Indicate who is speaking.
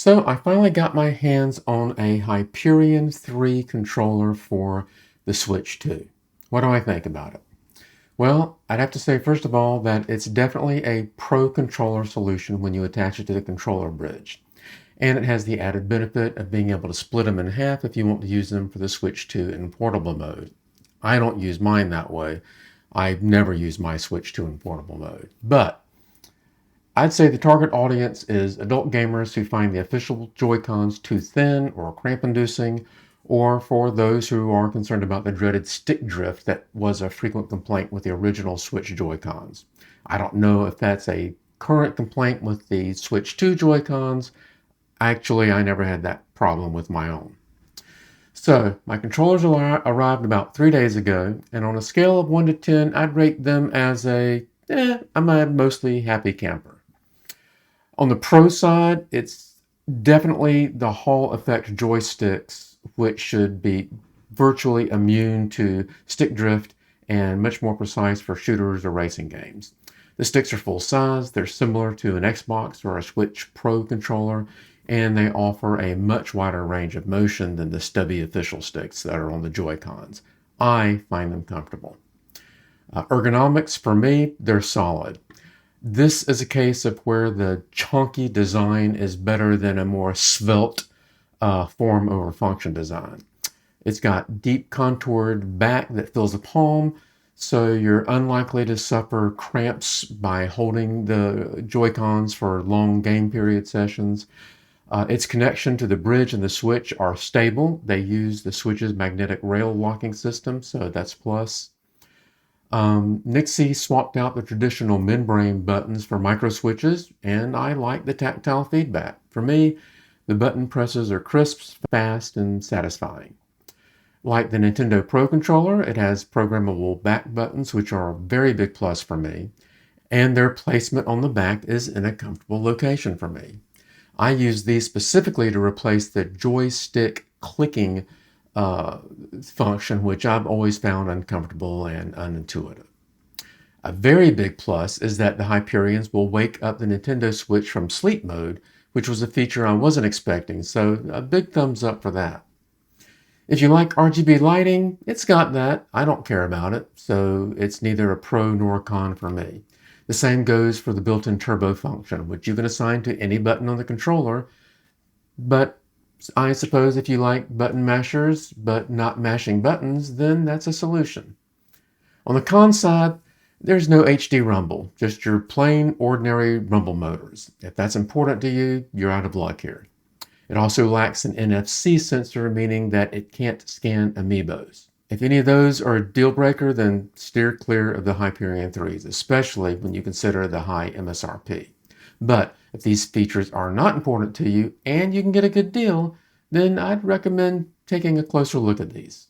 Speaker 1: So I finally got my hands on a Hyperion 3 controller for the Switch 2. What do I think about it? Well, I'd have to say first of all that it's definitely a pro controller solution when you attach it to the controller bridge. And it has the added benefit of being able to split them in half if you want to use them for the Switch 2 in portable mode. I don't use mine that way. I've never used my Switch 2 in portable mode. But I'd say the target audience is adult gamers who find the official Joy-Cons too thin or cramp-inducing, or for those who are concerned about the dreaded stick drift that was a frequent complaint with the original Switch Joy-Cons. I don't know if that's a current complaint with the Switch 2 Joy-Cons. Actually, I never had that problem with my own. So, my controllers arrived about 3 days ago, and on a scale of 1 to 10, I'd rate them as I'm a mostly happy camper. On the pro side, it's definitely the Hall effect joysticks, which should be virtually immune to stick drift and much more precise for shooters or racing games. The sticks are full size, they're similar to an Xbox or a Switch Pro controller, and they offer a much wider range of motion than the stubby official sticks that are on the Joy-Cons. I find them comfortable. Ergonomics, for me, they're solid. This is a case of where the chunky design is better than a more svelte form over function design. It's got deep contoured back that fills the palm, so you're unlikely to suffer cramps by holding the Joy-Cons for long game period sessions. Its connection to the bridge and the Switch are stable. They use the Switch's magnetic rail locking system, so that's plus. Nyxi swapped out the traditional membrane buttons for micro switches, and I like the tactile feedback. For me, the button presses are crisp, fast, and satisfying. Like the Nintendo Pro controller, it has programmable back buttons, which are a very big plus for me, and their placement on the back is in a comfortable location for me. I use these specifically to replace the joystick clicking function, which I've always found uncomfortable and unintuitive. A very big plus is that the Hyperions will wake up the Nintendo Switch from sleep mode, which was a feature I wasn't expecting, so a big thumbs up for that. If you like RGB lighting, it's got that. I don't care about it, so it's neither a pro nor a con for me. The same goes for the built-in turbo function, which you can assign to any button on the controller, but I suppose if you like button mashers but not mashing buttons, then that's a solution. On the con side, there's no HD rumble, just your plain ordinary rumble motors. If that's important to you, you're out of luck here. It also lacks an NFC sensor, meaning that it can't scan amiibos. If any of those are a deal breaker, then steer clear of the Hyperion 3s, especially when you consider the high MSRP. But if these features are not important to you and you can get a good deal, then I'd recommend taking a closer look at these.